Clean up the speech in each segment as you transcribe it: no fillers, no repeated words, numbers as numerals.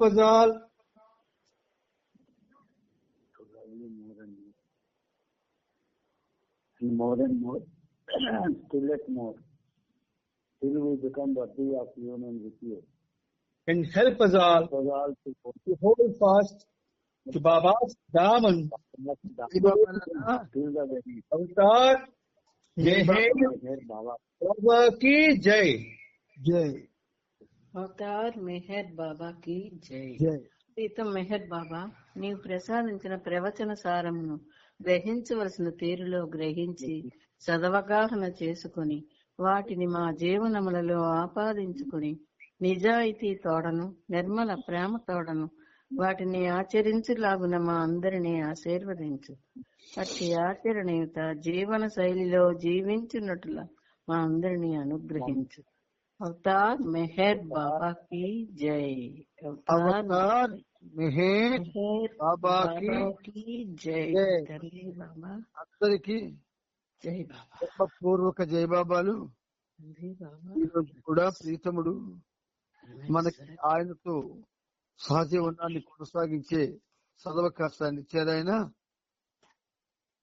help us all. More and more, still at more, till we become worthy of union with you. And help us all to hold fast to Baba's Daman. Avatar Meher Baba ki Jai. జై Avatar Meher బాబా కి జై. జై. ప్రీతం మెహర్ బాబా, నీవు ప్రసాదించిన ప్రవచన సారమును గ్రహించవలసిన తీరులో గ్రహించి సదవగాహన చేసుకుని వాటిని మా జీవనములలో ఆపాదించుకుని నిజాయితీ తోడను నిర్మల ప్రేమ తోడను వాటిని ఆచరించులాగున మా అందరినీ ఆశీర్వదించు. అట్టి ఆచరణయుత జీవన శైలిలో జీవించున్నట్ల మా అందరినీ అనుగ్రహించు. అవతార్ మెహర్ బాబా కి జై. అవతార్ మెహర్ బాబా కి జై. జై. తండ్రి బాబా అందరికి జై బాబా. పూర్వక జై బాబాలు. తండ్రి బాబా ఈరోజు కూడా ప్రీతముడు మనకి ఆయనతో సహజీవనాన్ని కొనసాగించే సదవకాశాన్ని ఇచ్చారాయన.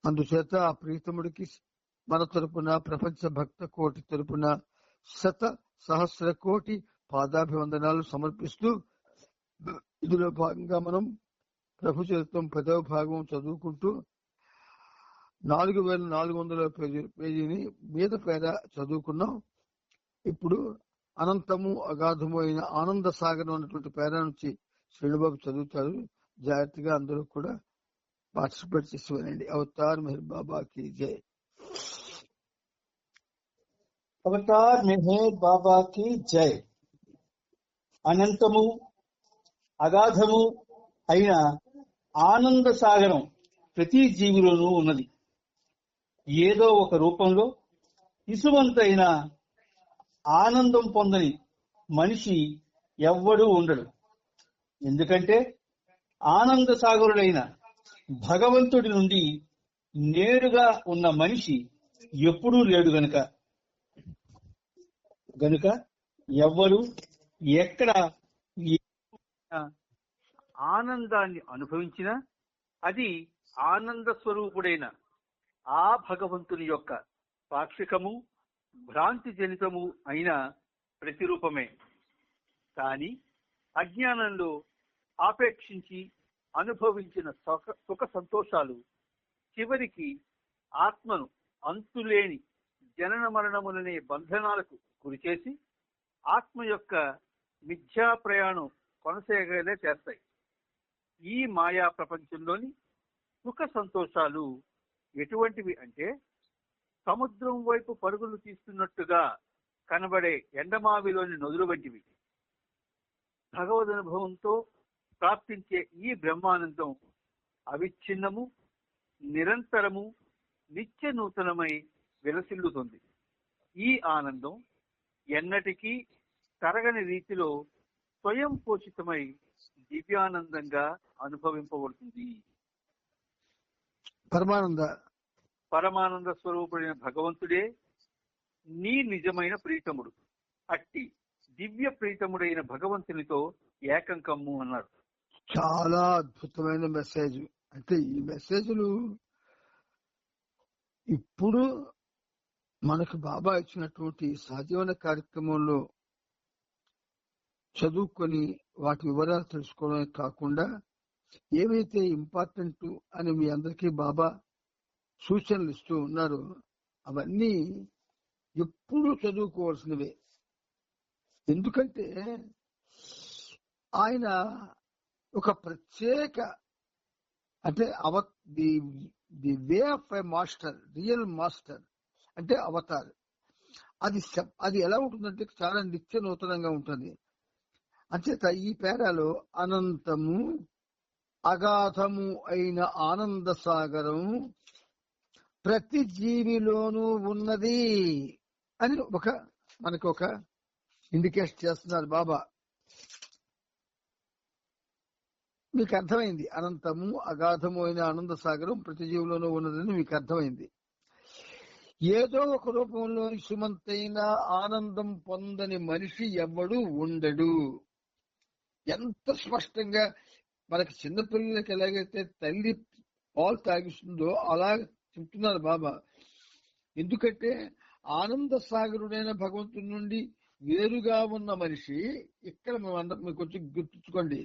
అందుచేత ఆ ప్రీతముడికి మన తరపున ప్రపంచ భక్త కోటి తరపున శత సహస్ర కోటి పాదాభివందనాలు సమర్పిస్తూ ఇందులో భాగంగా మనం ప్రభు చరిత్రం 10వ భాగం చదువుకుంటూ 4400 పేజీని మీద పేద చదువుకున్నాం. ఇప్పుడు అనంతము అగాధము అయిన ఆనంద సాగరం అన్నటువంటి పేర నుంచి శ్రీనుబాబు చదువుతారు. జాగ్రత్తగా అందరూ కూడా పార్టిసిపేట్ చేసి వినండి. అవతార్ మెహర్ బాబాకి జై. అవతార్ మెహర్ బాబా కి జై. అనంతము అగాధము అయిన ఆనంద సాగరం ప్రతి జీవిలోనూ ఉన్నది. ఏదో ఒక రూపంలో ఇసువంతైన ఆనందం పొందని మనిషి ఎవ్వడూ ఉండడు. ఎందుకంటే ఆనంద సాగరుడైన భగవంతుడి నుండి నేరుగా ఉన్న మనిషి ఎప్పుడూ లేడు గనుక ఎవ్వరు ఎక్కడ ఆనందాన్ని అనుభవించినా అది ఆనంద స్వరూపుడైన ఆ భగవంతుని యొక్క పాక్షికము భ్రాంతి జనితము అయిన ప్రతిరూపమే. కాని అజ్ఞానంలో ఆపేక్షించి అనుభవించిన సుఖ సంతోషాలు చివరికి ఆత్మను అంతులేని జనన మరణములనే బంధనాలకు గురిచేసి ఆత్మ యొక్క మిథ్యా ప్రయాణం కొనసాగేలా చేస్తాయి. ఈ మాయా ప్రపంచంలోని సుఖ సంతోషాలు ఎటువంటివి అంటే సముద్రం వైపు పరుగులు తీస్తున్నట్టుగా కనబడే ఎండమావిలోని నదులు వంటివి. భగవదనుభవంతో ప్రాప్తించే ఈ బ్రహ్మానందం అవిచ్ఛిన్నము, నిరంతరము, నిత్య నూతనమై విలసిల్లుతుంది. ఈ ఆనందం ఎన్నటికీ తరగని రీతిలో స్వయం పోషితమై దివ్యానందంగా అనుభవింపబడుతుంది. పరమానంద స్వరూపుడైన భగవంతుడే నీ నిజమైన ప్రీతముడు. అట్టి దివ్య ప్రీతముడైన భగవంతునితో ఏకం కమ్ము అన్నారు. చాలా అద్భుతమైన మెసేజ్. అంటే ఈ మెసేజ్లు ఇప్పుడు మనకు బాబా ఇచ్చినటువంటి సహజీవన కార్యక్రమంలో చదువుకొని వాటి వివరాలు తెలుసుకోవడమే కాకుండా ఏవైతే ఇంపార్టెంట్ అని మీ అందరికీ బాబా సూచనలు ఇస్తూ ఉన్నారు అవన్నీ ఎప్పుడూ చదువుకోవాల్సినవే. ఎందుకంటే ఆయన ఒక ప్రత్యేక అంటే the way of a master, real master అంటే అవతార్. అది ఎలా ఉంటుందంటే చాలా నిత్య నూతనంగా ఉంటుంది. అంచేత ఈ పేరాలో అనంతము అగాధము అయిన ఆనంద సాగరం ప్రతి జీవిలోనూ ఉన్నది అని మనకు ఒక ఇండికేట్ చేస్తున్నారు బాబా. మీకు అర్థమైంది, అనంతము అగాధము అయిన ఆనంద సాగరం ప్రతి జీవిలోనూ ఉన్నదని మీకు అర్థమైంది. ఏదో ఒక రూపంలో సుమంతైన ఆనందం పొందని మనిషి ఎవ్వడు ఉండడు. ఎంత స్పష్టంగా మనకి చిన్నపిల్లలకి ఎలాగైతే తల్లి పాలు తాగిస్తుందో అలా చెప్తున్నారు బాబా. ఎందుకంటే ఆనంద సాగరుడైన భగవంతుడి నుండి వేరుగా ఉన్న మనిషి, ఇక్కడ మీకు కొంచెం గుర్తుంచుకోండి,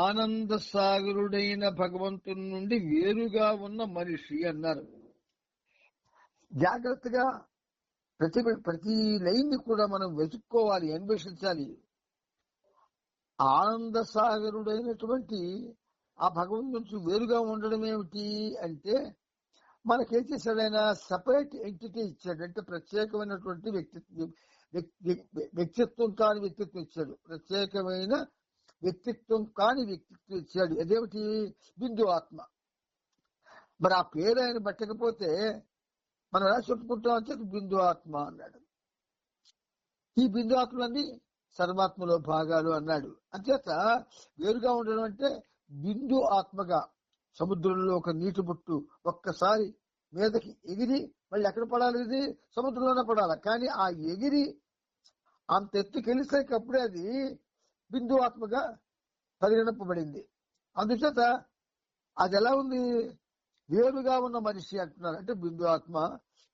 ఆనంద సాగరుడైన భగవంతుని నుండి వేరుగా ఉన్న మనిషి అన్నారు. జాగ్రత్తగా ప్రతి లైన్ ని కూడా మనం వెతుక్కోవాలి, అన్వేషించాలి. ఆనంద సాగరుడైనటువంటి ఆ భగవంతుడి నుంచి వేరుగా ఉండడం ఏమిటి అంటే, మనకేం చేశాడు ఆయన? సపరేట్ ఎంటిటీ ఇచ్చాడు. అంటే ప్రత్యేకమైనటువంటి వ్యక్తిత్వం కాని వ్యక్తిత్వం ఇచ్చాడు. ప్రత్యేకమైన వ్యక్తిత్వం కాని వ్యక్తిత్వం ఇచ్చాడు. అదేమిటి? బిందు ఆత్మ. మరి ఆ పేరు ఆయన పెట్టకపోతే మనం ఎలా చెప్పుకుంటాం అంటే బిందు ఆత్మ అన్నాడు. ఈ బిందు ఆత్మలన్నీ సర్వాత్మలో భాగాలు అన్నాడు. అంచేత వేరుగా ఉండడం అంటే బిందు ఆత్మగా సముద్రంలో ఒక నీటి బొట్టు ఒక్కసారి మీదకి ఎగిరి మళ్ళీ ఎక్కడ పడాలి? ఇది సముద్రంలోనే పడాలి. కానీ ఆ ఎగిరి అంత ఎత్తుకెళ్ళిసేటప్పుడే అది బిందు ఆత్మగా పరిగణింపబడింది. అందుచేత అది ఎలా ఉంది? వేరుగా ఉన్న మనిషి అంటున్నారు. అంటే బిందు ఆత్మ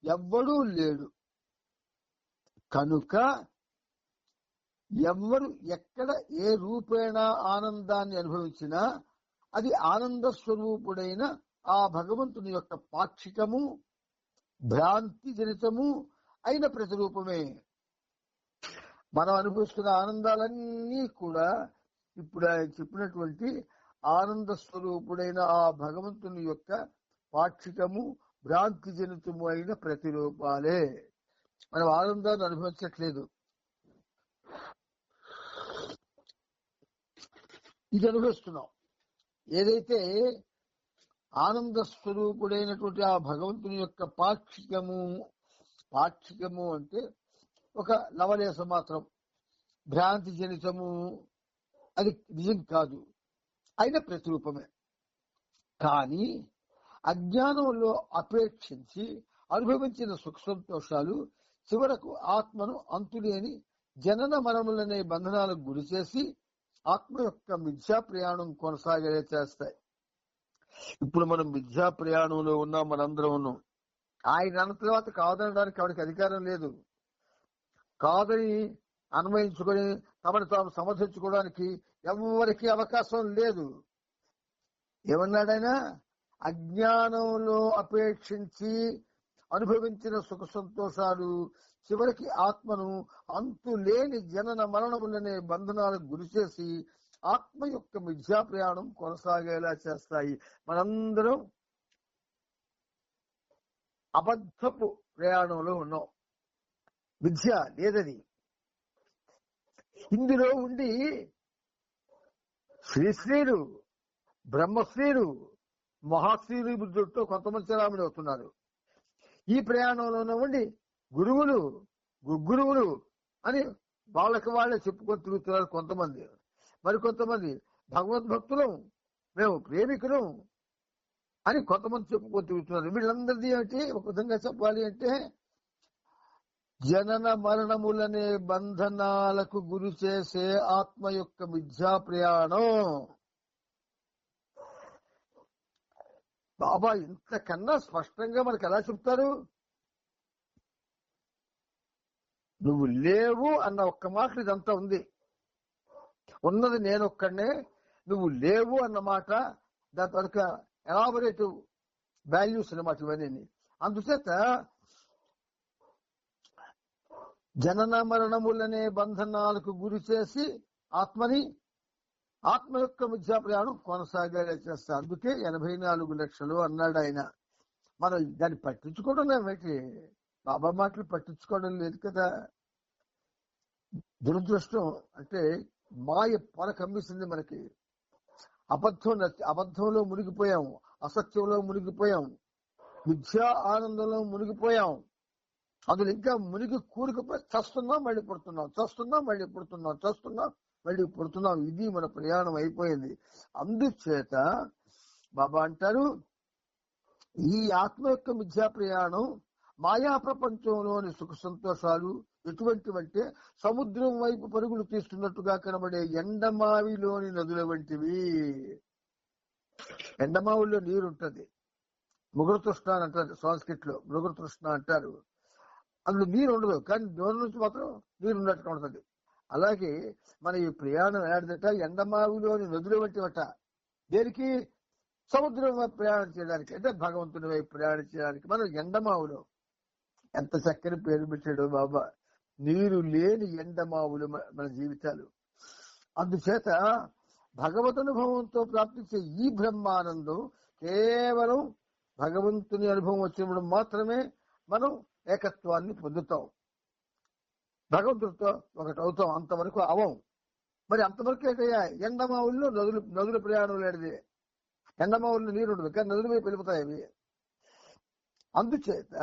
ఎవ్వడూ లేడు కనుక ఎవ్వరు ఎక్కడ ఏ రూపేణ ఆనందాన్ని అనుభవించినా అది ఆనంద స్వరూపుడైన ఆ భగవంతుని యొక్క పాక్షికము, భ్రాంతి జనితము అయిన ప్రతిరూపమే. మనం అనుభవిస్తున్న ఆనందాలన్నీ కూడా ఇప్పుడు ఆయన చెప్పినటువంటి ఆనంద స్వరూపుడైన ఆ భగవంతుని యొక్క పాక్షికము, భ్రాంతి జనితము అయిన ప్రతిరూపాలే. మనం ఆనందాన్ని అనుభవించట్లేదు, ఇది అనుభవిస్తున్నాం. ఏదైతే ఆనంద స్వరూపుడైనటువంటి ఆ భగవంతుని యొక్క పాక్షికము అంటే ఒక లవలేశం మాత్రం, భ్రాంతి జనితము, అది నిజం కాదు, అయిన ప్రతిరూపమే. కానీ అజ్ఞానంలో అపేక్షించి అనుభవించిన సుఖ సంతోషాలు చివరకు ఆత్మను అంతులేని జనన మరణములనే బంధనాలకు గురి చేసి ఆత్మ యొక్క మిథ్యా ప్రయాణం కొనసాగేలా చేస్తాయి. ఇప్పుడు మనం మిథ్యా ప్రయాణంలో ఉన్నాం, మనందరం ఉన్నాం. ఆయన అన్న తర్వాత కాదనడానికి ఎవరికి అధికారం లేదు. కాదని అన్వయించుకొని తమను తాము సమర్థించుకోవడానికి ఎవరికి అవకాశం లేదు. ఏమన్నాడు ఆయన? అజ్ఞానంలో అపేక్షించి అనుభవించిన సుఖ సంతోషాలు చివరికి ఆత్మను అంతులేని జనన మరణములనే బంధనాలకు గురిచేసి ఆత్మ యొక్క మిథ్యా ప్రయాణం కొనసాగేలా చేస్తాయి. మనందరం అబద్ధపు ప్రయాణంలో ఉన్నాం, మిథ్య లేదని. ఇందులో ఉండి శ్రీశ్రీలు, బ్రహ్మశ్రీలు, మహాశ్రీలు బుద్ధుడితో కొంతమంది చలామణి అవుతున్నారు. ఈ ప్రయాణంలోనే ఉండి గురువులు, గురువులు అని వాళ్ళకి వాళ్ళే చెప్పుకొని తిరుగుతున్నారు కొంతమంది. మరికొంతమంది భగవద్భక్తులం, మేము ప్రేమికులం అని కొంతమంది చెప్పుకొని తిరుగుతున్నారు. వీళ్ళందరిది ఏమిటి? ఒక విధంగా చెప్పాలి అంటే జనన మరణములనే బంధనాలకు గురి చేసే ఆత్మ యొక్క మిథ్యా ప్రయాణం. బాబా ఇంతకన్నా స్పష్టంగా మనకు ఎలా చెప్తారు? నువ్వు లేవు అన్న ఒక్క మాట ఇదంతా ఉంది. ఉన్నది నేనొక్కడనే, నువ్వు లేవు అన్న మాట దాని తనక ఎలాబరేటివ్ వాల్యూస్ అన్నమాట ఇవన్నీ. అందుచేత జనన మరణములనే బంధనాలకు గురి చేసి ఆత్మ యొక్క మిథ్యా ప్రయాణం కొనసాగేలా చేస్తారు. అందుకే 84 లక్షలు అన్నాడు ఆయన. మనం దాన్ని పట్టించుకోవడం ఏమిటి? బాబా మాటలు పట్టించుకోవడం లేదు కదా. దురదృష్టం అంటే మాయ పొర కమ్మిస్తుంది మనకి. అబద్ధంలో మునిగిపోయాం, అసత్యంలో మునిగిపోయాం, మిథ్యా ఆనందంలో మునిగిపోయాం. అందులో ఇంకా మునిగి కూరుకుపోయి చస్తున్నాం, మళ్ళీ పుడుతున్నాం, చస్తున్నాం, మళ్ళీ పుడుతున్నాం, చస్తున్నాం, మళ్ళీ పుడుతున్నాం. ఇది మన ప్రయాణం అయిపోయింది. అందుచేత బాబా అంటారు, ఈ ఆత్మ యొక్క మిథ్యా ప్రయాణం మాయా ప్రపంచంలోని సుఖ సంతోషాలు ఎటువంటివంటే సముద్రం వైపు పరుగులు తీస్తున్నట్టుగా కనబడే ఎండమావిలోని నదుల వంటివి. ఎండమావుల్లో నీరుంటది, మృగతృష్ణ అని అంటారు సంస్కృత్ లో, మృగతృష్ణ అంటారు. అందులో నీరు ఉండదు, కానీ దూరం నుంచి మాత్రం నీరు ఉన్నట్టుగా ఉంటుంది. అలాగే మన ఈ ప్రయాణం ఏడదట ఎండమావిలోని నదుల వంటివట. దేనికి? సముద్రం వైపు ప్రయాణం చేయడానికి, అంటే భగవంతుని వైపు ప్రయాణం చేయడానికి. మనం ఎండమావులో, ఎంత చక్కని పేరు పెట్టాడు బాబా, నీరు లేని ఎండమావులు మన జీవితాలు. అందుచేత భగవదనుభవంతో ప్రాప్తించే ఈ బ్రహ్మానందం కేవలం భగవంతుని అనుభవం వచ్చినప్పుడు మాత్రమే మనం ఏకత్వాన్ని పొందుతాం, భగవంతుడితో ఒకటి అవుతాం. అంతవరకు అవం. మరి అంతవరకు ఏంటయ్యా? ఎండమావుల్లో నదుల ప్రయాణం లేనిది. ఎండమావుల్లో నీరు ఉండదు, కానీ నదుల వైపు వెళ్ళిపోతాయి అవి. అందుచేత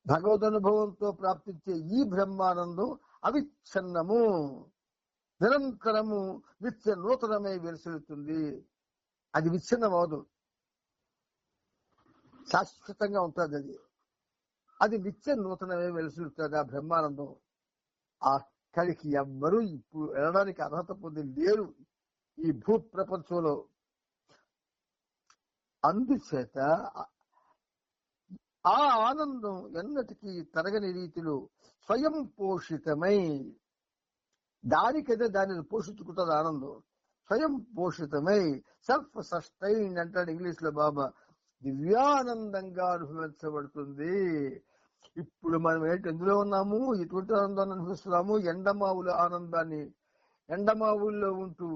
భగవదనుభవంతో ప్రాప్తించే ఈ బ్రహ్మానందం అవిచ్ఛిన్నము, నిరంతరము, నిత్య నూతనమై వెలుసులుతుంది. అది విచ్ఛిన్నమవదు, శాశ్వతంగా ఉంటుంది. అది నిత్య నూతనమే వెలుసులుతుంది ఆ బ్రహ్మానందం. అక్కడికి ఎవ్వరూ ఇప్పుడు వెళ్ళడానికి అర్హత పొంది లేరు ఈ భూ ప్రపంచంలో. అందుచేత ఆ ఆనందం ఎన్నటికీ తరగని రీతిలో స్వయం పోషితమై, దానికైతే దానిని పోషించుకుంటుంది ఆనందం. స్వయం పోషితమై, సెల్ఫ్ సస్టైన్ అంటాడు ఇంగ్లీష్ లో బాబా. దివ్యానందంగా అనుభవించబడుతుంది. ఇప్పుడు మనం ఏంటి ఎందులో ఉన్నాము? ఎటువంటి ఆనందాన్ని అనుభవిస్తున్నాము? ఎండమావుల ఆనందాన్ని. ఎండమావుల్లో ఉంటూ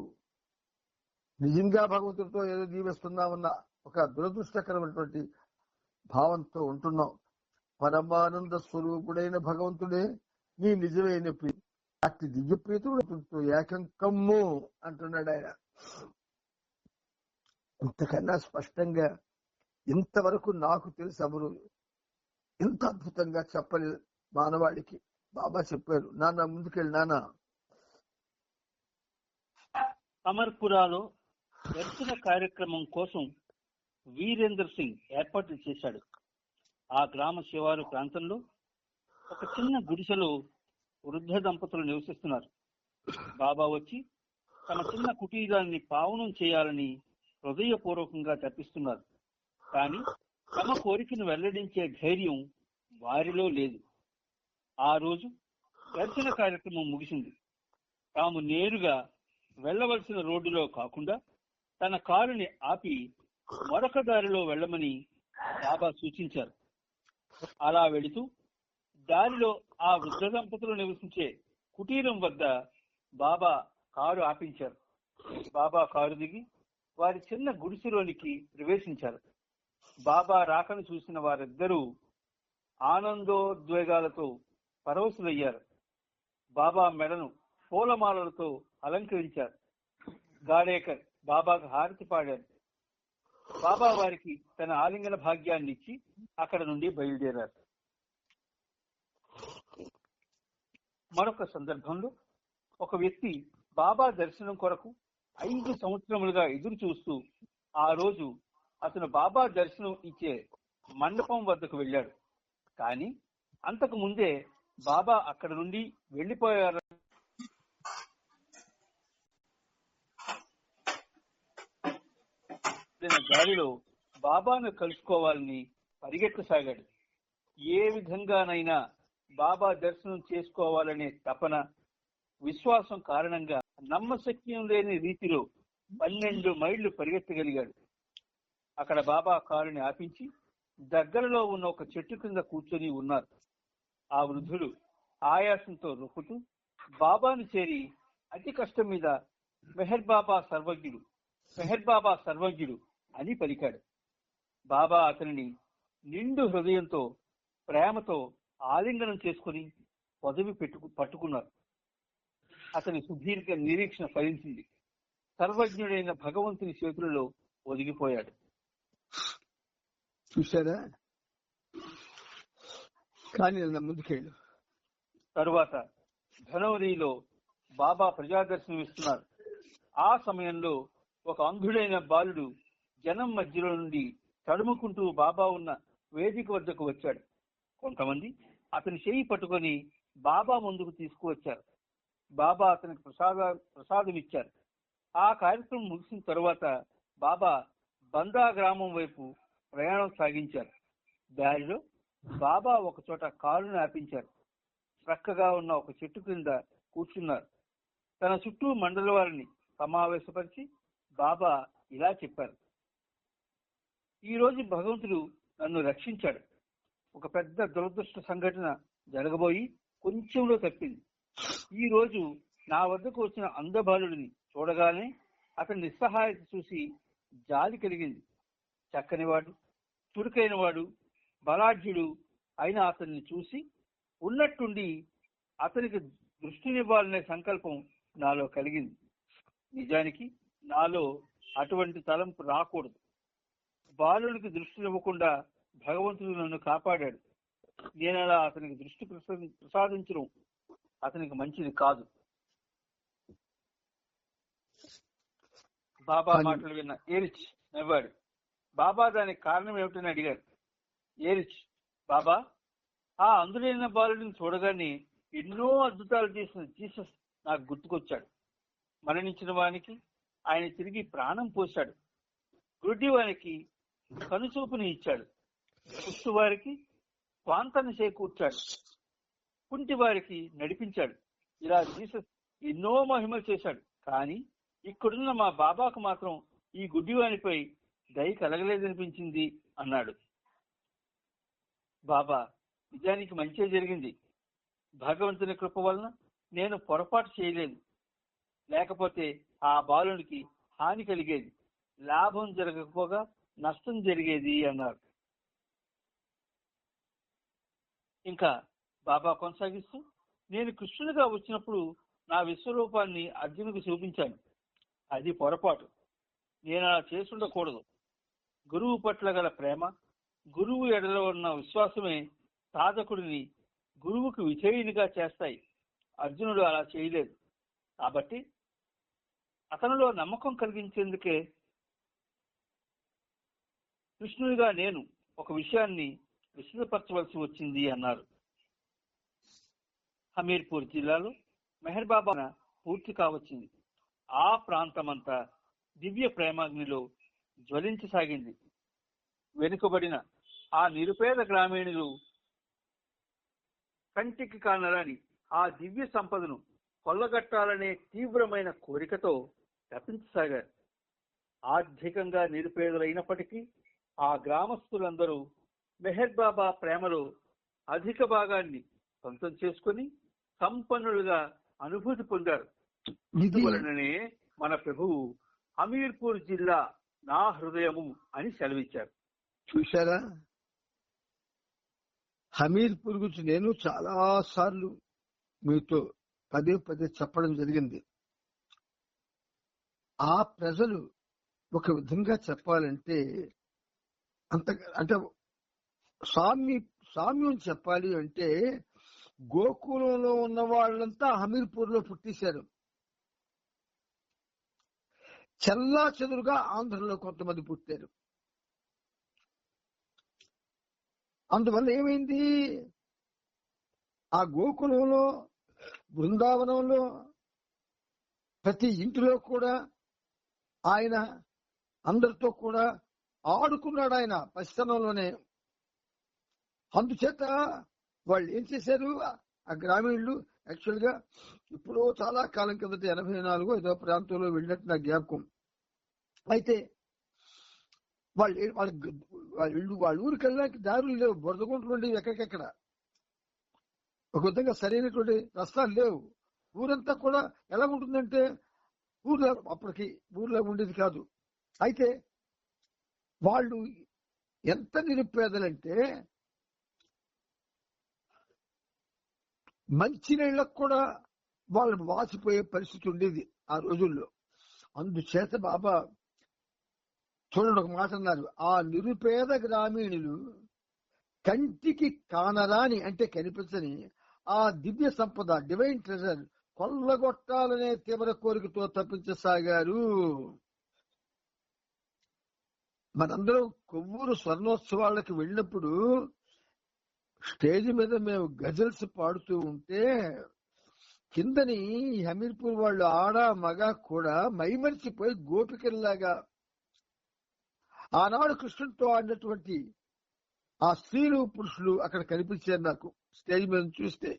నిజంగా భగవంతుడితో ఏదో జీవిస్తున్నామన్న ఒక దురదృష్టకరమైనటువంటి భావంతో ఉంటున్నాం. పరమానంద స్వరూపుడైన భగవంతుడే నీ నిజమైన ప్రీతి. అట్టి దివ్య ప్రీతుడు ఏకం కమ్ము అంటున్నాడు ఆయన. ఇంతకన్నా స్పష్టంగా ఇంతవరకు నాకు తెలిసి ఎవరు ఎంత అద్భుతంగా చెప్పలేదు మానవాళికి. బాబా చెప్పారు, నాన్న ముందుకెళ్ళి నాన్న. అమర్పురాలో దర్శన కార్యక్రమం కోసం వీరేందర్ సింగ్ ఏర్పాట్లు చేశాడు. ఆ గ్రామ శివారు ప్రాంతంలో ఒక చిన్న గుడిసెలో వృద్ధ దంపతులు నివసిస్తున్నారు. బాబా వచ్చి తమ చిన్న కుటీరాన్ని పావనం చేయాలని హృదయపూర్వకంగా తప్పిస్తున్నారు. కానీ తమ కోరికను వెల్లడించే ధైర్యం వారిలో లేదు. ఆ రోజు దర్శన కార్యక్రమం ముగిసింది. తాము నేరుగా వెళ్లవలసిన రోడ్డులో కాకుండా తన కారుని ఆపి మరొక దారిలో వెళ్లమని బాబా సూచించారు. అలా వెళుతూ దారిలో ఆ వృద్ధ దంపతులు నివసించే కుటీరం వద్ద బాబా కారు ఆపించారు. బాబా కారు దిగి వారి చిన్న గుడిసెలోనికి ప్రవేశించారు. బాబా రాకను చూసిన వారిద్దరూ ఆనందోద్వేగాలతో పరవశులయ్యారు. బాబా మెడను పూలమాలలతో అలంకరించారు. గాడేకర్ బాబాకు హారతి పాడారు. బాబా వారికి తన ఆలింగన భాగ్యాన్ని ఇచ్చి అక్కడ నుండి బయలుదేరారు. మరొక సందర్భంలో ఒక వ్యక్తి బాబా దర్శనం కొరకు 5 సంవత్సరములుగా ఎదురు చూస్తూ ఆ రోజు అతను బాబా దర్శనం ఇచ్చే మండపం వద్దకు వెళ్ళాడు. కానీ అంతకు ముందే బాబా అక్కడ నుండి వెళ్లిపోయారు. దారిలో బాబాను కలుసుకోవాలని పరిగెత్తసాగాడు. ఏ విధంగానైనా బాబా దర్శనం చేసుకోవాలనే తపన, విశ్వాసం కారణంగా నమ్మశక్యం లేని రీతిలో 12 మైళ్లు పరిగెత్తగలిగాడు. అక్కడ బాబా కారుని ఆపించి దగ్గరలో ఉన్న ఒక చెట్టు కింద కూర్చొని ఉన్నారు. ఆ వృద్ధుడు ఆయాసంతో రొప్పుతూ బాబాను చేరి అతి కష్టం మీద మెహర్ బాబా సర్వజ్ఞుడు, మెహర్ బాబా సర్వజ్ఞుడు అని పలికాడు. బాబా అతనిని నిండు హృదయంతో ప్రేమతో ఆలింగనం చేసుకుని పదవి పట్టుకున్నారు. అతని సుదీర్ఘ నిరీక్షణ ఫలించింది. సర్వజ్ఞుడైన భగవంతుని చేతులలో ఒదిగిపోయాడు. చూశారా? కానీ ముందుకెళ్ళు. తరువాత ధనవరిలో బాబా ప్రజాదర్శనం ఇస్తున్నారు. ఆ సమయంలో ఒక అంధుడైన బాలుడు జనం మధ్యలో నుండి తడుముకుంటూ బాబా ఉన్న వేదిక వద్దకు వచ్చాడు. కొంతమంది అతని చేయి పట్టుకొని బాబా ముందుకు తీసుకువచ్చారు. బాబా అతనికి ప్రసాదం ఇచ్చారు. ఆ కార్యక్రమం ముగిసిన తరువాత బాబా బందా గ్రామం వైపు ప్రయాణం సాగించారు. దారిలో బాబా ఒక చోట కారును ఆపించారు. ప్రక్కగా ఉన్న ఒక చెట్టు క్రింద కూర్చున్నారు. తన చుట్టూ మండలి వారిని సమావేశపరిచి బాబా ఇలా చెప్పారు: ఈ రోజు భగవంతుడు నన్ను రక్షించాడు. ఒక పెద్ద దురదృష్ట సంఘటన జరగబోయి కొంచెంలో తప్పింది. ఈ రోజు నా వద్దకు వచ్చిన అందబాలుడిని చూడగానే అతని నిస్సహాయత చూసి జాలి కలిగింది. చక్కనివాడు, చురుకైనవాడు, బలాఢ్యుడు అయిన అతన్ని చూసి ఉన్నట్టుండి అతనికి దృష్టినివ్వాలనే సంకల్పం నాలో కలిగింది. నిజానికి నాలో అటువంటి తలంపు రాకూడదు. బాలునికి దృష్టినివ్వకుండా భగవంతుడు నన్ను కాపాడాడు. నేను అలా అతనికి దృష్టి ప్రసాదించడం అతనికి మంచిది కాదు. బాబా మాటలు విన్న ఏరిచ్ నవ్వాడు. బాబా దానికి కారణం ఏమిటని అడిగారు. ఏరిచ్, బాబా, ఆ అందులైన బాలుడిని చూడగానే ఎన్నో అద్భుతాలు చేసిన జీసస్ నాకు గుర్తుకొచ్చాడు. మరణించిన వానికి ఆయన తిరిగి ప్రాణం పోశాడు. గుడ్డి వారికి కనుచూపుని ఇచ్చాడు. కుష్టు వారికి స్వాంతను చేకూర్చాడు. కుంటి వారికి నడిపించాడు. ఇలా జీసస్ ఎన్నో మహిమలు చేశాడు. కానీ ఇక్కడున్న మా బాబాకు మాత్రం ఈ గుడ్డివానిపై దయ కలగలేదనిపించింది అన్నాడు. బాబా, నిజానికి మంచే జరిగింది. భగవంతుని కృప వలన నేను పొరపాటు చేయలేదు. లేకపోతే ఆ బాలునికి హాని కలిగేది, లాభం జరగకపోగా నష్టం జరిగేది అన్నారు. ఇంకా బాబా కొనసాగిస్తూ, నేను కృష్ణునిగా వచ్చినప్పుడు నా విశ్వరూపాన్ని అర్జునుకు చూపించాను. అది పొరపాటు. నేను అలా చేసుండకూడదు. గురువు పట్ల గల ప్రేమ, గురువు ఎడలో ఉన్న విశ్వాసమే సాధకుడిని గురువుకు విధేయునిగా చేస్తాయి. అర్జునుడు అలా చేయలేదు. కాబట్టి అతనిలో నమ్మకం కలిగించేందుకే కృష్ణుడిగా నేను ఒక విషయాన్ని విశదపరచవలసి వచ్చింది అన్నారు. హమీర్పూర్ జిల్లాలో మెహర్ బాబా పూర్తి కావచ్చింది. ఆ ప్రాంతమంతా దివ్య ప్రేమాగ్నిలో జ్వలించసాగింది. వెనుకబడిన ఆ నిరుపేద గ్రామీణులు కంటికి కానరాని ఆ దివ్య సంపదను కొల్లగట్టాలనే తీవ్రమైన కోరికతో తప్పించసాగారు. ఆర్థికంగా నిరుపేదలైనప్పటికీ ఆ గ్రామస్తులందరూ మెహర్ బాబా ప్రేమలో అధిక భాగాన్ని సొంతం చేసుకుని సంపన్నులుగా అనుభూతి పొందారు. అందువలననే మన ప్రభువు హమీర్పూర్ జిల్లా నా హృదయము అని సెలవిచ్చారు. చూశారా, హమీర్పూర్ గురించి నేను చాలా సార్లు మీతో పదే పదే చెప్పడం జరిగింది. ఆ ప్రజలు ఒక విధంగా చెప్పాలంటే అంటే సామ్యం చెప్పాలి అంటే గోకులంలో ఉన్న వాళ్ళంతా హమీర్పూర్ లో పుట్టేశారు. చల్లా చెదురుగా ఆంధ్రలో కొంతమంది పుట్టారు. అందువల్ల ఏమైంది, ఆ గోకులంలో బృందావనంలో ప్రతి ఇంటిలో కూడా ఆయన అందరితో కూడా ఆడుకున్నాడు. ఆయన పసితనంలోనే. అందుచేత వాళ్ళు ఏం చేశారు, ఆ గ్రామీణులు యాక్చువల్ గా ఇప్పుడు చాలా కాలం కిందట 84 ఏదో ప్రాంతంలో వెళ్ళినట్టు నా జ్ఞాపకం. అయితే వాళ్ళ ఊరికి వెళ్ళడానికి దారులు లేవు, బురదగుంటలు ఉండేవి ఎక్కడికెక్కడ. ఒక విధంగా సరైనటువంటి రస్తాలు లేవు. ఊరంతా కూడా ఎలా ఉంటుందంటే అప్పటికి ఊర్లో ఉండేది కాదు. అయితే వాళ్ళు ఎంత నిరుపేదలంటే మంచినీళ్ళకు కూడా వాళ్ళు వాసిపోయే పరిస్థితి ఉండేది ఆ రోజుల్లో. అందుచేత బాబా చూడండి, ఒక మాట అన్నారు, ఆ నిరుపేద గ్రామీణులు కంటికి కానరాని అంటే కనిపించని ఆ దివ్య సంపద డివైన్ ట్రెజర్ కొల్లగొట్టాలనే తీవ్ర కోరికతో తప్పించసాగారు. మనందరం కొవ్వూరు స్వర్ణోత్సవాలకు వెళ్ళినప్పుడు స్టేజ్ మీద మేము గజల్స్ పాడుతూ ఉంటే కిందని హమీర్పూర్ వాళ్ళు ఆడ మగ కూడా మైమరిచిపోయి గోపికల్లాగా ఆనాడు కృష్ణుడితో ఆడినటువంటి ఆ స్త్రీలు పురుషులు అక్కడ కనిపించారు నాకు స్టేజ్ మీద చూస్తే.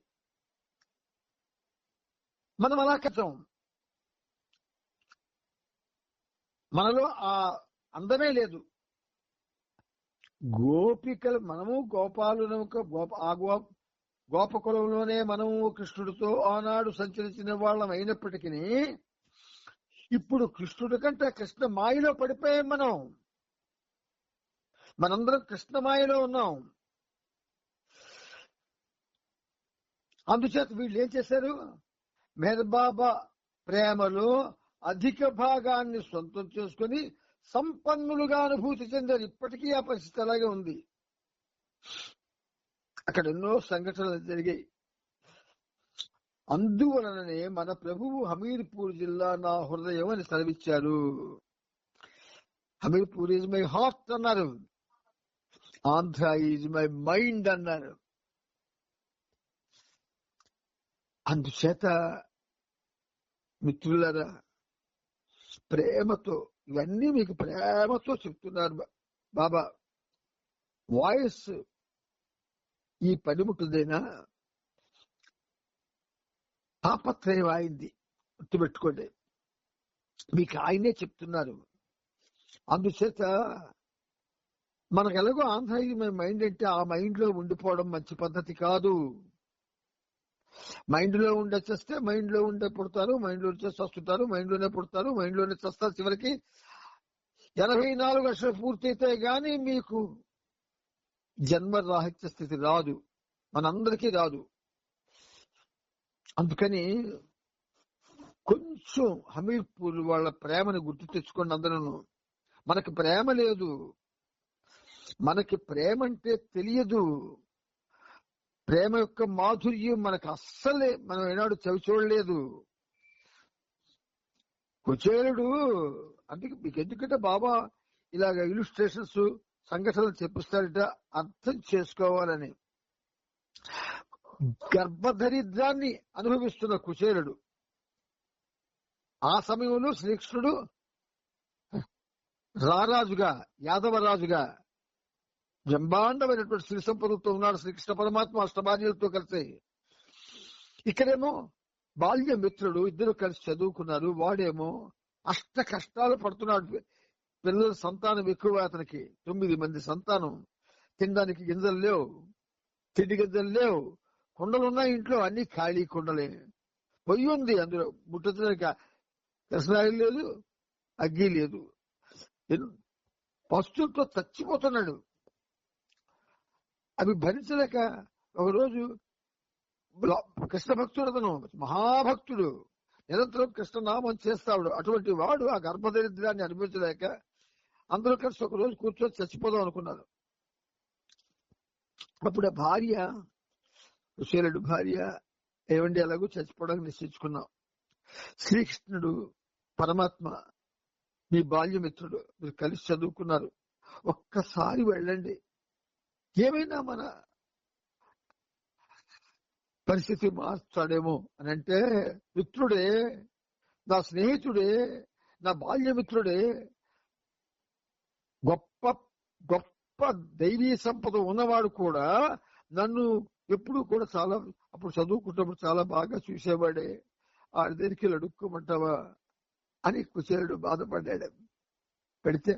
మనం అలా కథం, మనలో ఆ అందమే లేదు. గోపికలు మనము గోపాలను గోపకులంలోనే మనము కృష్ణుడితో ఆనాడు సంచరించిన వాళ్ళం అయినప్పటికీ ఇప్పుడు కృష్ణుడి కంటే కృష్ణ మాయలో పడిపోయాం. మనందరం కృష్ణ మాయలో ఉన్నాం. అందుచేత వీళ్ళు ఏం చేశారు? మెహర్ బాబా ప్రేమలో అధిక భాగాన్ని సొంతం చేసుకుని సంపన్నులుగా అనుభూతి చెందారు. ఇప్పటికీ ఆ పరిస్థితి అలాగే ఉంది. అక్కడ ఎన్నో సంఘటనలు జరిగాయి. అందువలననే మన ప్రభువు హమీర్పూర్ జిల్లా నా హృదయం అని సెలవిచ్చారు. హమీర్పూర్ ఈజ్ మై హార్ట్ అన్నారు, ఆంధ్ర ఈజ్ మై మైండ్ అన్నారు. అందుచేత మిత్రులారా, ప్రేమతో ఇవన్నీ మీకు ప్రేమతో చెప్తున్నారు బాబా. వాయిస్ ఈ పనిముట్టుదేనా? తాపత్రయం అయింది, గుర్తుపెట్టుకోండి. మీకు ఆయనే చెప్తున్నారు. అందుచేత మనకు ఎలాగో ఆంధ్ర మైండ్ అంటే ఆ మైండ్ లో ఉండిపోవడం మంచి పద్ధతి కాదు. మైండ్ లో ఉండొచ్చేస్తే మైండ్ లో ఉండే పుడతారు, మైండ్ లో చస్తుంటారు, మైండ్ లోనే పుడతారు, మైండ్ లోనే చస్తారు. చివరికి 84 లక్షలు పూర్తయితే గాని మీకు జన్మ రాహిత్య స్థితి రాదు, మనందరికీ రాదు. అందుకని కొంచెం హమీర్పూర్ వాళ్ళ ప్రేమను గుర్తు తెచ్చుకోండి అందరూ. మనకి ప్రేమ లేదు, మనకి ప్రేమ అంటే తెలియదు. ప్రేమ యొక్క మాధుర్యం మనకు అస్సలే మనం ఏనాడు చవి చూడలేదు. కుచేలుడు అందుకే మీకు ఎందుకంటే బాబా ఇలాగ ఇల్లుస్ట్రేషన్స్ సంఘటనలు చెప్పిస్తారట అర్థం చేసుకోవాలని. గర్భదరిద్రాన్ని అనుభవిస్తున్న కుచేలుడు ఆ సమయంలో శ్రీకృష్ణుడు రారాజుగా, యాదవరాజుగా బ్రహ్మాండమైనటువంటి శ్రీ సంపదతో ఉన్నాడు. శ్రీకృష్ణ పరమాత్మ అష్టభార్యలతో కలిసి. ఇక్కడేమో బాల్య మిత్రుడు, ఇద్దరు కలిసి చదువుకున్నారు. వాడేమో అష్ట కష్టాలు పడుతున్నాడు. పిల్లల సంతానం ఎక్కువ అతనికి, 9 మంది సంతానం. తినడానికి గింజలు లేవు, తిండి గింజలు లేవు, కుండలున్నాయి ఇంట్లో, అన్ని ఖాళీ కుండలే. పొయ్యి ఉంది, అందులో ముట్టడానికి కృష్ణాయిలు లేదు, అగ్గి లేదు. పస్తులతో చచ్చిపోతున్నాడు. అవి భరించలేక ఒకరోజు కృష్ణ భక్తుడు, అతను మహాభక్తుడు, నిరంతరం కృష్ణనామం చేస్తాడు. అటువంటి వాడు ఆ గర్భదరిద్రాన్ని అనుభవించలేక అందరూ కలిసి ఒక రోజు కూర్చొని చచ్చిపోదాం అనుకున్నారు. అప్పుడు ఆ భార్య, కుశేలుడు భార్య, ఏమండి ఎలాగో చచ్చిపోవడానికి నిశ్చయించుకున్నాం. శ్రీకృష్ణుడు పరమాత్మ మీ బాల్యమిత్రుడు, మీరు కలిసి చదువుకున్నారు, ఒక్కసారి వెళ్ళండి, ఏమైనా మన పరిస్థితి మార్చాడేమో అని అంటే, మిత్రుడే, నా స్నేహితుడే, నా బాల్యమిత్రుడే, గొప్ప గొప్ప దైవీ సంపద ఉన్నవాడు కూడా నన్ను ఎప్పుడు కూడా చాలా, అప్పుడు చదువుకుంటున్నప్పుడు చాలా బాగా చూసేవాడే, ఆ దగ్గరికి అడుక్కోమంటావా అని కుచేలుడు బాధపడ్డాడు. పెడితే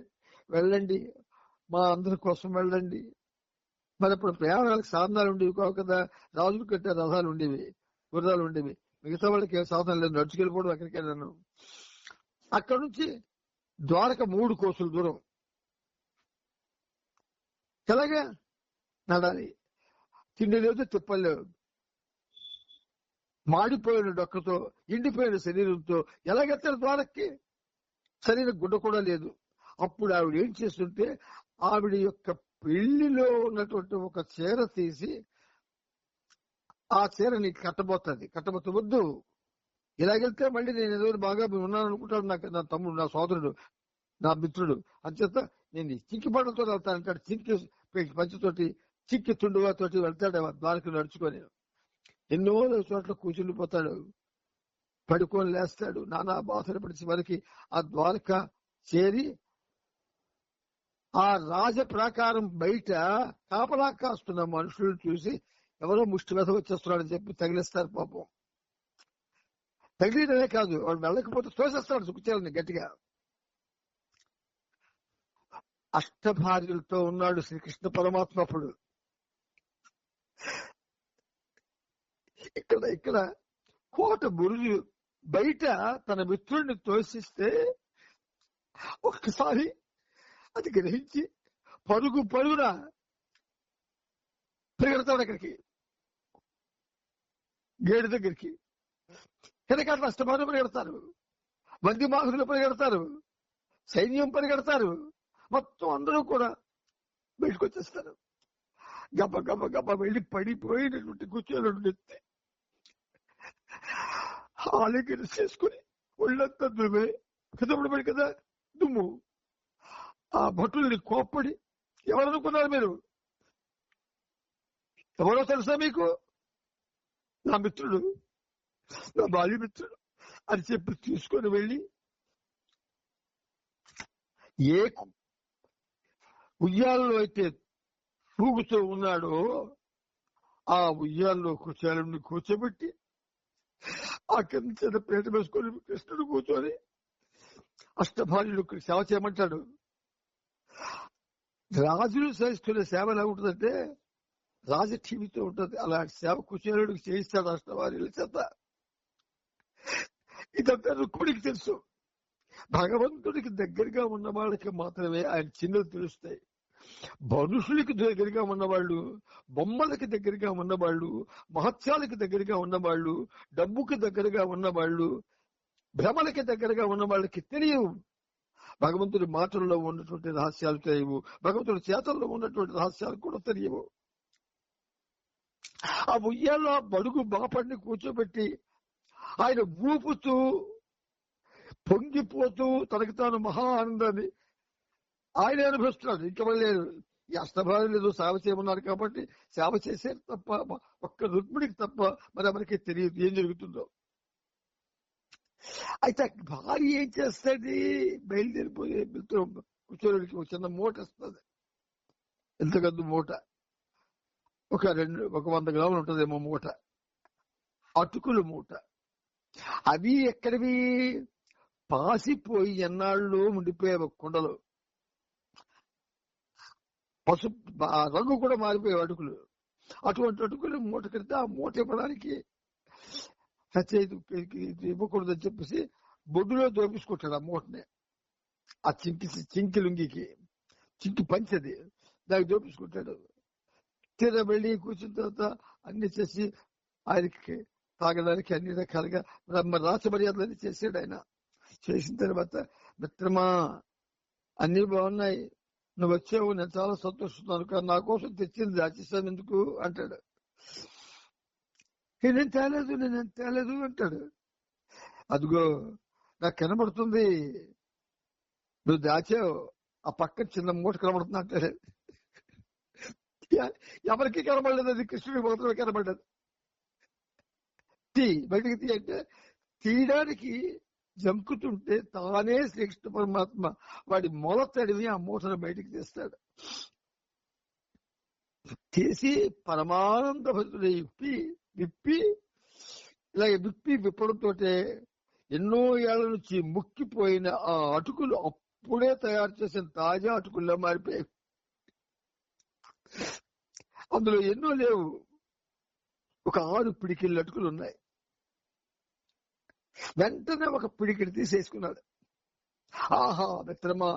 వెళ్ళండి, మా అందరి కోసం వెళ్ళండి. మరి అప్పుడు ప్రయాణాలకు సాధనాలు ఉండేవి కావు కదా, రాజులు కట్టే రథాలు ఉండేవి, గుర్రాలు ఉండేవి. మిగతా వాళ్ళకి ఏ సాధనం లేదు, నడుచుకెళ్ళిపోవడం ఎక్కడికి వెళ్ళాను. అక్కడ నుంచి ద్వారక 3 కోసుల దూరం. ఎలాగా నడాలి, తిండి లేదు, తిప్పలు లేవు, మాడిపోయిన డొక్కతో, ఎండిపోయిన శరీరంతో ఎలాగెత్తారు ద్వారక్కి? శరీరం గుడ్డ కూడా లేదు. అప్పుడు ఆవిడ ఏం చేస్తుంటే, ఆవిడ యొక్క పెళ్లిలో ఉన్నటువంటి ఒక చీర తీసి ఆ చీరని కట్టబోతుంది. వద్దు, ఇలాగెళ్తే మళ్ళీ నేను ఏదో బాగా ఉన్నాను అనుకుంటాడు నా తమ్ముడు, నా సోదరుడు, నా మిత్రుడు. అంచేత నేను చింకి బట్టలతో వెళ్తానంటాడు. చింకి పంచతోటి చిక్కి తుండువాతోటి వెళ్తాడు ద్వారక నడుచుకొని. ఎన్నో చోట్ల కూర్చుండిపోతాడు, పడుకొని లేస్తాడు, నానా బాధలు పడిచి వరకు ఆ ద్వారక చేరి ఆ రాజ ప్రాకారం బయట కాపలా కాస్తున్న మనుషులను చూసి ఎవరో ముష్టి వెధ వచ్చేస్తున్నాడని చెప్పి తగిలిస్తారు. పాపం తగిలియడమే కాదు, వాడు వెళ్ళకపోతే తోసేస్తాడు సుఖచాలని గట్టిగా. అష్టభార్యలతో ఉన్నాడు శ్రీకృష్ణ పరమాత్మ. అప్పుడు ఇక్కడ కోట బురుజు బయట తన మిత్రుడిని తోసిస్తే ఒక్కసారి అది గ్రహించి పరుగున పరిగెడతాడు అక్కడికి, గేడు దగ్గరికి. వెనకాల అష్టభార్యలు పరిగెడతారు, మంది మాధులు పరిగెడతారు, సైన్యం పరిగెడతారు, మొత్తం అందరూ కూడా బయటకు వచ్చేస్తారు. గబ్బ గబ్బ గబ్బ వెళ్ళి పడిపోయినటువంటి కూర్చోనటువంటి ఎత్తి ఆలింగనం చేసుకుని ఒళ్ళంతా దుమ్మే కదపడి పడి కదా దుమ్ము. ఆ భటుల్ని కోప్పడి, ఎవరనుకున్నారు మీరు, ఎవరో తెలుసా మీకు, నా మిత్రుడు, నా బాల్య మిత్రుడు అని చెప్పి తీసుకొని వెళ్ళి ఏ ఉయ్యాలలో అయితే ఊగుతూ ఉన్నాడో ఆ ఉయ్యాల్లో కుచాలని కూర్చోబెట్టి ఆ కింద పీట వేసుకొని కృష్ణుడు కూర్చొని అష్టభార్యులు సేవ చేయమంటాడు. రాజులు చేస్తున్న సేవ ఎలా ఉంటుందంటే రాజ టీవీతో ఉంటుంది, అలాంటి సేవ కుచేలుడికి చేయిస్తాడు అష్టభార్యుల చేత. ఇదంతా రుక్మిణికి తెలుసు. భగవంతుడికి దగ్గరగా ఉన్న వాళ్ళకి మాత్రమే ఆయన చిన్నలు తెలుస్తాయి. మనుషులకి దగ్గరగా ఉన్నవాళ్ళు, బొమ్మలకి దగ్గరగా ఉన్నవాళ్ళు, మహత్యాలకి దగ్గరగా ఉన్నవాళ్ళు, డబ్బుకి దగ్గరగా ఉన్నవాళ్ళు, భ్రమలకి దగ్గరగా ఉన్న వాళ్ళకి తెలియవు. భగవంతుడి మాటల్లో ఉన్నటువంటి రహస్యాలు తెలియవు, భగవంతుడి చేతల్లో ఉన్నటువంటి రహస్యాలు కూడా తెలియవు. ఆ ఉయ్యాల్లో బడుగు బాపడిని కూర్చోబెట్టి ఆయన ఊపుతూ పొంగిపోతూ తనకి తాను మహా ఆనందాన్ని ఆయన అనుభవిస్తున్నాడు. ఇంకా లేదు, ఈ అష్టభార్యలు ఏదో సేవ చేయమన్నారు కాబట్టి సేవ చేసేది తప్ప, ఒక్క రుక్మిణికి తప్ప మరి ఎవరికి తెలియదు ఏం జరుగుతుందో. అయితే భార్య ఏం చేస్తుంది, బయలుదేరిపోయి కూర్చోడానికి ఒక చిన్న మూట ఇస్తుంది. ఎంత కద్దు మూట, ఒక 100 గ్రాములు ఉంటుందేమో మూట, అటుకులు మూట. అవి ఎక్కడివి, పాసిపోయి ఎన్నాళ్ళు ఉండిపోయే కుండలు, పసుపు రంగు కూడా మారిపోయే అటుకులు. అటువంటి అటుకులు మూట కడితే ఆ మూట ఇవ్వడానికి ఇవ్వకూడదని చెప్పేసి బొడ్డులో దోపించుకుంటాడు ఆ మూటని. ఆ చింకి లుంగికి చింకి పంచది దానికి దోపించుకుంటాడు. తీరా వెళ్ళి కూర్చున్న తర్వాత అన్ని చేసి ఆయనకి తాగడానికి అన్ని రకాలుగా రాచ మర్యాదలన్నీ చేసాడు ఆయన. చేసిన తర్వాత, మిత్రమా అన్ని బాగున్నాయి, నువ్వు వచ్చావు, నేను చాలా సంతోషిస్తున్నాను, కానీ నా కోసం తెచ్చింది దాచేసాను ఎందుకు అంటాడు. నేనేం తేలేదు అంటాడు. అదిగో నాకు కనబడుతుంది, నువ్వు దాచావు, ఆ పక్కన చిన్న మూట కనబడుతుంది అంటాడు. ఎవరికి కనబడలేదు, అది కృష్ణుడికి మాత్రమే కనబడ్డది. బయటికి తీ అంటే తీయడానికి జంకుతుంటే తానే శ్రీకృష్ణ పరమాత్మ వాడి మొల తడివి ఆ మూటను బయటికి తీస్తాడు. తీసి పరమానంద భక్తుడు విప్పి ఇలాగ విప్పడంతో ఎన్నో ఏళ్ల నుంచి ముక్కిపోయిన ఆ అటుకులు అప్పుడే తయారు చేసిన తాజా అటుకుల్లో మారిపోయాయి. అందులో ఎన్నో లేవు, ఒక 6 పిడికిళ్ళ అటుకులు ఉన్నాయి. వెంటనే ఒక పిడికిడి తీసేసుకున్నాడు. ఆహా మిత్రమా,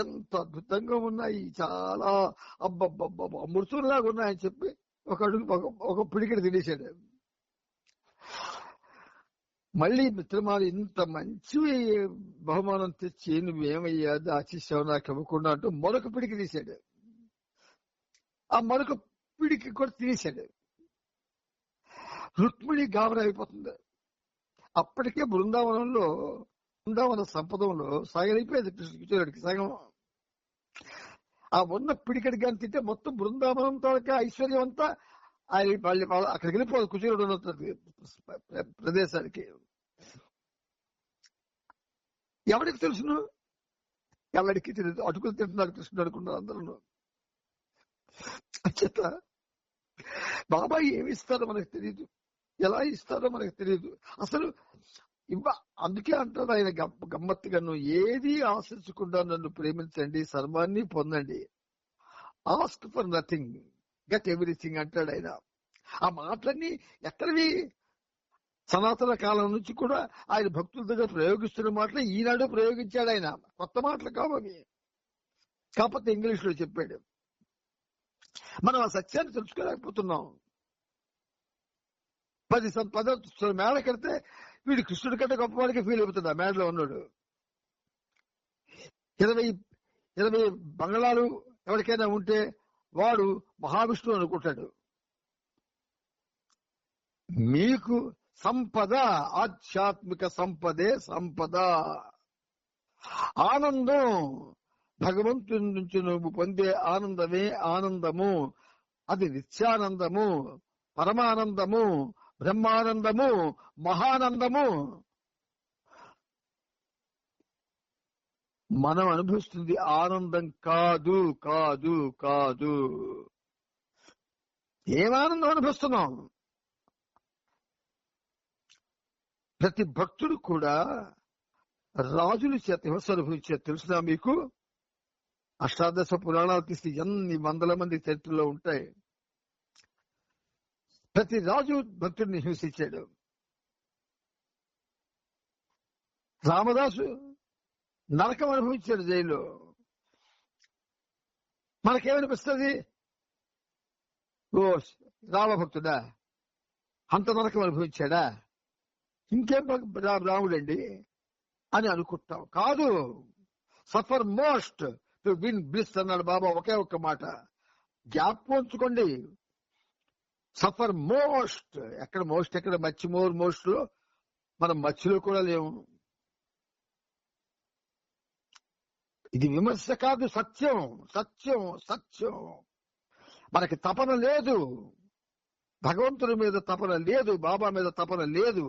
ఎంత అద్భుతంగా ఉన్నాయి, చాలా అబ్బబ్బబ్బ అమృతంలాగా ఉన్నాయని చెప్పి ఒక పిడికిడి తినేశాడు. మళ్ళీ మిత్రమా, ఇంత మంచి బహుమానం తెచ్చి నువ్వేమయ్యా దాచేసావు నాకు ఇవ్వకుండా అంటూ మరొక పిడికి తీశాడు. ఆ మరొక పిడికి కూడా తినేశాడు. రుక్మిణి గాబరా అయిపోతుంది. అప్పటికే బృందావన సంపదంలో సగం అయిపోయేది కృష్ణుడికి సగం. ఆ ఉన్న పిడికడి కానీ తింటే మొత్తం బృందావనం తాలూకా ఐశ్వర్యం అంతా ఆయన వాళ్ళు అక్కడికి వెళ్ళిపోదు కుచేరుడు ఉన్న ప్రదేశానికి. ఎవరికి తెలుసును? ఎవరికి తెలియదు. అటుకులు తింటున్నారు కృష్ణుడు అనుకున్నారు అందరూ. అంచేత బాబా ఏమి ఇస్తారో మనకు తెలియదు, ఎలా ఇస్తారో మనకు తెలియదు అసలు. అందుకే అంటారు ఆయన గమ్మత్తుగా, నువ్వు ఏది ఆశించకుండా నన్ను ప్రేమించండి, సర్వాన్ని పొందండి, ask for nothing get everything అంటాడు ఆయన. ఆ మాటలన్నీ ఎక్కడివి? సనాతన కాలం నుంచి కూడా ఆయన భక్తుల దగ్గర ప్రయోగిస్తున్న మాటలు ఈనాడు ప్రయోగించాడు ఆయన. కొత్త మాటలు కావవి, కాకపోతే ఇంగ్లీష్ లో చెప్పాడు. మనం ఆ సత్యాన్ని తెలుసుకోలేకపోతున్నాం. 10 మేడ కడితే వీడు కృష్ణుడి కంటే గొప్పవాడికి ఫీల్ అయిపోతుంది ఆ మేడలో ఉన్నాడు. 20 బంగళాలు ఎవరికైనా ఉంటే వాడు మహావిష్ణువు అనుకుంటాడు. మీకు సంపద, ఆధ్యాత్మిక సంపదే సంపద, ఆనందం, భగవంతుని నుంచి నువ్వు పొందే ఆనందమే ఆనందము. అది నిత్యానందము, పరమానందము, బ్రహ్మానందము, మహానందము. మనం అనుభవిస్తుంది ఆనందం కాదు కాదు కాదు. ఏమానందం అనుభవిస్తున్నాం? ప్రతి భక్తుడు కూడా రాజుల చేత హింస అనుభవించే తెలుసునా మీకు? అష్టాదశ పురాణాలు తీసి ఎన్ని వందల మంది చరిత్రలో ఉంటాయి. ప్రతి రాజు భక్తుడిని హింసించాడు. రామదాసు నరకం అనుభవించాడు జైల్లో. మనకేమనిపిస్తుంది? ఓ రామభక్తుడా అంత నరకం అనుభవించాడా, ఇంకేం రాముడండి అని అనుకుంటాం. కాదు, suffer most to win bliss అన్నాడు బాబా. ఒకే ఒక్క మాట జ్ఞాపకం ఉంచుకోండి. Suffer most. ఎక్కడ మోస్ట్? ఎక్కడ? మోస్ట్ లో మనం మచ్చిలో కూడా లేవు. ఇది విమర్శ కాదు, సత్యం సత్యం సత్యం. మనకి తపన లేదు, భగవంతుడి మీద తపన లేదు, బాబా మీద తపన లేదు.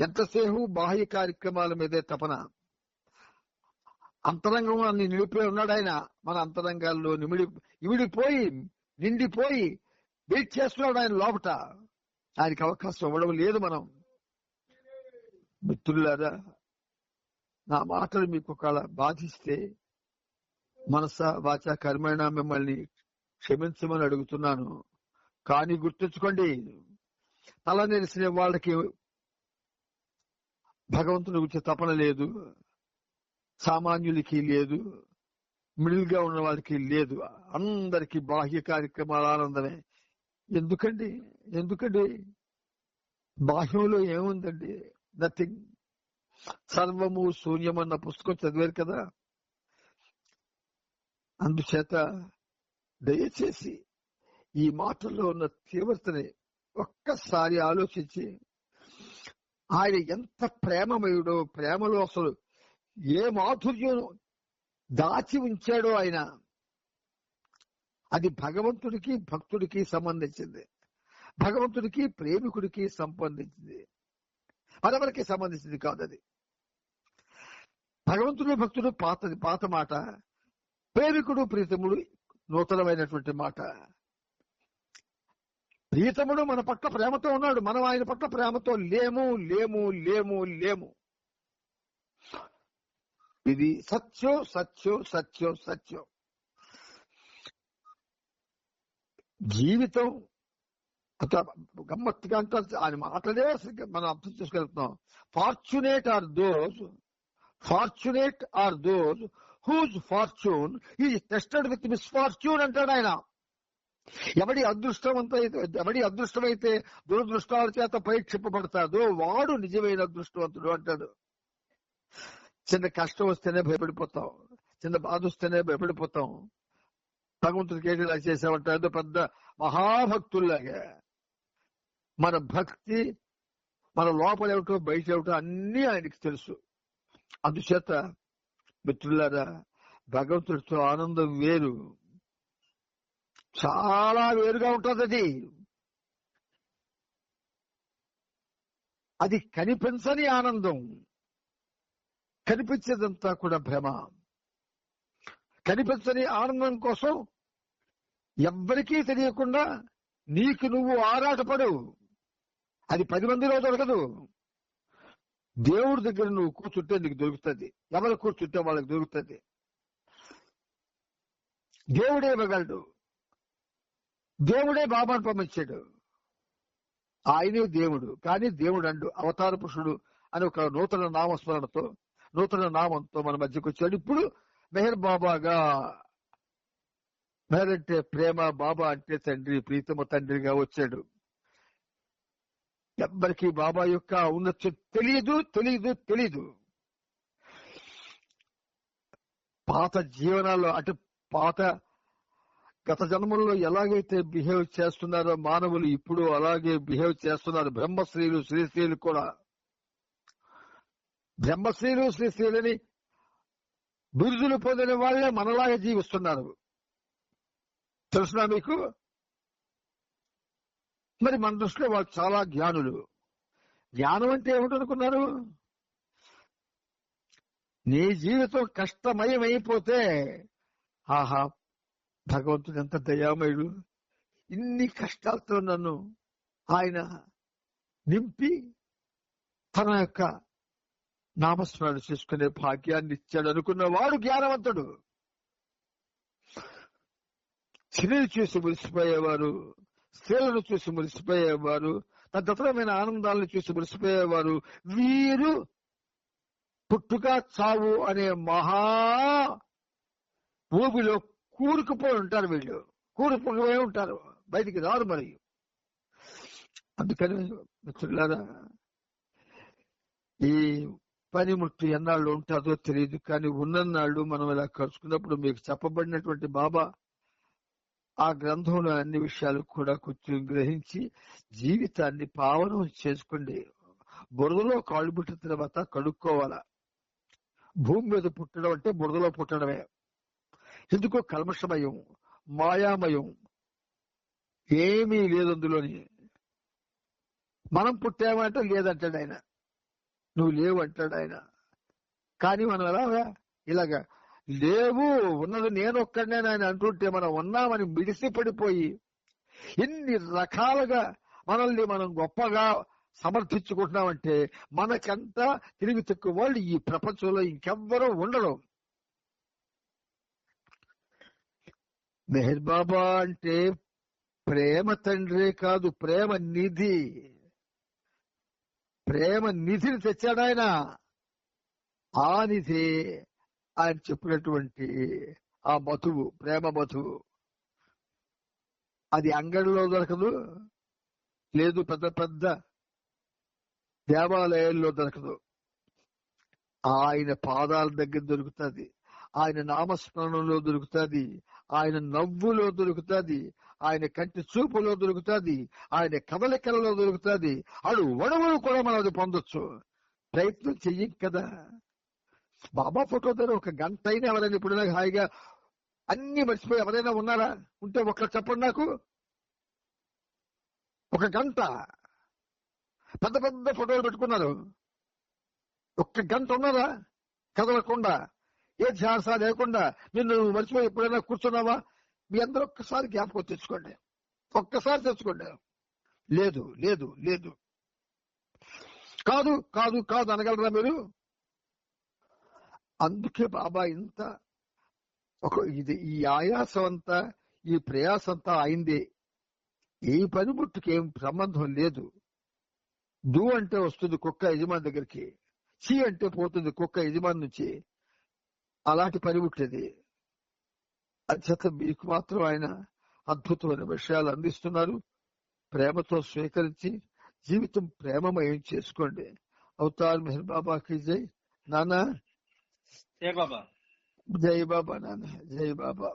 ఎంతసేపు బాహ్య కార్యక్రమాల మీదే తపన. అంతరంగాన్ని నిలిపి ఉన్నాడు ఆయన. మన అంతరంగాల్లో ఇమిడిపోయి నిండిపోయి వెయిట్ చేస్తున్నాడు ఆయన లోపట. ఆయనకి అవకాశం ఇవ్వడం లేదు మనం. మిత్రులారా, నా మాటలు మీకు ఒకవేళ బాధిస్తే మనస వాచ కర్మేణ మిమ్మల్ని క్షమించమని అడుగుతున్నాను. కానీ గుర్తుంచుకోండి, తల నెరిసిన వాళ్ళకి భగవంతుని గురించి తపన లేదు, సామాన్యులకి లేదు, మిడిల్ గా ఉన్న వాళ్ళకి లేదు. అందరికీ బాహ్య కార్యక్రమాల ఆనందమే. ఎందుకండి? బాహ్యంలో ఏముందండి? నథింగ్. సర్వము శూన్యం అన్న పుస్తకం చదివారు కదా. అందుచేత దయచేసి ఈ మాటల్లో ఉన్న తీవ్రతని ఒక్కసారి ఆలోచించి, ఆయన ఎంత ప్రేమమయుడో, ప్రేమలో అసలు ఏ మాధుర్యం దాచి ఉంచాడో ఆయన. అది భగవంతుడికి భక్తుడికి సంబంధించింది, భగవంతుడికి ప్రేమికుడికి సంబంధించింది, మరెవరికి సంబంధించింది కాదు. అది భగవంతుడు భక్తుడు పాత మాట, ప్రేమికుడు ప్రీతముడు నూతనమైనటువంటి మాట. ప్రీతముడు మన పట్ల ప్రేమతో ఉన్నాడు, మనం ఆయన పట్ల ప్రేమతో లేము లేము లేము లేము. ఇది సత్యం సత్యం సత్యం సత్యం. జీవితం అంత గమ్మత్తుగా అంటారు ఆయన మాటలే మనం అర్థం చేసుకోగలుగుతున్నాం. Fortunate are those whose fortune is tested with misfortune అంటాడు ఆయన. ఎవడి అదృష్టమైతే దురదృష్టాల చేత పరీక్షింపబడతాడో వాడు నిజమైన అదృష్టవంతుడు అంటాడు. చిన్న కష్టం వస్తేనే భయపడిపోతాం, చిన్న బాధ వస్తేనే భయపడిపోతాం. భగవంతుడికి ఏంటి ఇలా చేసామంటారు పెద్ద మహాభక్తుల్లాగా. మన భక్తి మన లోపల ఏమిటో బయట ఏమిటో అన్నీ ఆయనకి తెలుసు. అందుచేత మిత్రులారా, భగవంతుడితో ఆనందం వేరు, చాలా వేరుగా ఉంటుంది. అది కనిపించని ఆనందం. కనిపించేదంతా కూడా భ్రమ. కనిపించని ఆనందం కోసం ఎవ్వరికీ తెలియకుండా నీకు నువ్వు ఆరాటపడు. అది 10 మందిలో దొరకదు. దేవుడి దగ్గర నువ్వు కూర్చుంటే నీకు దొరుకుతుంది. ఎవరు కూర్చుంటే వాళ్ళకి దొరుకుతుంది. దేవుడే ఇవ్వగలడు. దేవుడే బాబాను పంపించాడు. ఆయనే దేవుడు. కానీ దేవుడు అండు అవతార పురుషుడు అని ఒక నూతన నామస్మరణతో, నూతన నామంతో మన మధ్యకు వచ్చాడు. ఇప్పుడు మెహర్ బాబాగా, మెహర్ అంటే ప్రేమ, బాబా అంటే తండ్రి, ప్రీతమ తండ్రిగా వచ్చాడు. ఎవ్వరికి బాబా యొక్క ఉన్నత్యం తెలియదు. పాత జీవనాల్లో అంటే పాత గత జన్మల్లో ఎలాగైతే బిహేవ్ చేస్తున్నారో మానవులు ఇప్పుడు అలాగే బిహేవ్ చేస్తున్నారు. బ్రహ్మశ్రీలు, శ్రీశ్రీలు కూడా. బ్రహ్మశ్రీలు, శ్రీశ్రీలని బిరుదులు పొందిన వాళ్లే మనలాగే జీవిస్తున్నారు. తెలుసునా మీకు? మరి మన దృష్టిలో వాళ్ళు చాలా జ్ఞానులు. జ్ఞానం అంటే ఏమిటనుకున్నారు? నీ జీవితం కష్టమయమైపోతే, ఆహా భగవంతుడు ఎంత దయామయుడు, ఇన్ని కష్టాలతో నన్ను ఆయన నింపి తన యొక్క నామస్మరణ చేసుకునే భాగ్యాన్ని ఇచ్చాడు అనుకున్నవాడు జ్ఞానవంతుడు. స్త్రీలు చూసి మురిసిపోయేవారు, స్త్రీలను చూసి మురిసిపోయేవారు, తదితరమైన ఆనందాలను చూసి మురిసిపోయేవారు, వీరు పుట్టుక చావు అనే మహా ఊబిలో కూరుకుపోయి ఉంటారు. వీళ్ళు కూరుకుపోయి ఉంటారు, బయటికి రారు. మరి అందుకని మిత్రులారా, ఈ పనిముట్టు ఎన్నాళ్ళు ఉంటుందో తెలియదు, కానీ ఉన్నన్నాళ్ళు మనం ఇలా కలుసుకున్నప్పుడు మీకు చెప్పబడినటువంటి బాబా ఆ గ్రంథంలో అన్ని విషయాలు కూడా కొంచెం గ్రహించి జీవితాన్ని పావనం చేసుకోండి. బురదలో కాళ్ళు పుట్టిన తర్వాత కడుక్కోవాలా. భూమి మీద పుట్టడం అంటే బురదలో పుట్టడమే. ఎందుకో కల్మషమయం, మాయామయం, ఏమీ లేదు అందులోని. మనం పుట్టామంటే లేదంటాడు ఆయన, నువ్వు లేవు అంటాడు ఆయన. కానీ మనం ఇలాగా లేవు, ఉన్నది నేను ఒక్కడనే ఆయన అంటుంటే మనం ఉన్నామని మిడిసి పడిపోయి ఎన్ని రకాలుగా మనల్ని మనం గొప్పగా సమర్థించుకుంటున్నామంటే మనకంతా తిరిగి తక్కువ వాళ్ళు ఈ ప్రపంచంలో ఇంకెవ్వరూ ఉండరు. మెహర్ బాబా అంటే ప్రేమ తండ్రే కాదు, ప్రేమ నిధి. ప్రేమ నిధిని తెచ్చాడు ఆయన. ఆ నిధి ఆయన చెప్పినటువంటి ఆ మధువు, ప్రేమ మధువు. అది అంగడిలో దొరకదు, లేదు పెద్ద పెద్ద దేవాలయాల్లో దొరకదు. ఆయన పాదాల దగ్గర దొరుకుతుంది, ఆయన నామస్మరణలో దొరుకుతుంది, ఆయన నవ్వులో దొరుకుతుంది, ఆయన కంటి చూపులో దొరుకుతుంది, ఆయన కదలికలలో దొరుకుతుంది. అడుగులు కూడా మనం అది పొందొచ్చు. ప్రయత్నం చెయ్యం కదా. బాబా ఫోటో దగ్గర ఒక గంట అయినా ఎవరైనా ఇప్పుడు హాయిగా అన్ని మర్చిపోయి ఎవరైనా ఉన్నారా? ఉంటే ఒక్క చెప్పండి నాకు. ఒక గంట పెద్ద పెద్ద ఫోటోలు పెట్టుకున్నారు, ఒక్క గంట ఉన్నారా కదలకుండా, ఏ ధ్యాస లేకుండా? నిన్ను మర్చిపోయి ఎప్పుడైనా కూర్చున్నావా? మీ అందరూ ఒక్కసారి జ్ఞాపకం తెచ్చుకోండి, ఒక్కసారి తెచ్చుకోండి. లేదు లేదు లేదు, కాదు కాదు కాదు అనగలరా మీరు? అందుకే బాబా ఇంత ఈ ఆయాసం అంతా, ఈ ప్రయాసం అంతా అయిందే. ఏ పనిముట్టుకి ఏం సంబంధం లేదు. దు అంటే వస్తుంది కుక్క యజమాని దగ్గరికి, చి అంటే పోతుంది కుక్క యజమాని నుంచి. అలాంటి పనిముట్టేది. అత్యంత మీకు మాత్రం ఆయన అద్భుతమైన విషయాలు అందిస్తున్నారు. ప్రేమతో స్వీకరించి జీవితం ప్రేమమయం చేసుకోండి. అవతార్ మెహర్ బాబాకి జై. నాన్న జై బాబా. జై బాబా. నాన్న జై బాబా.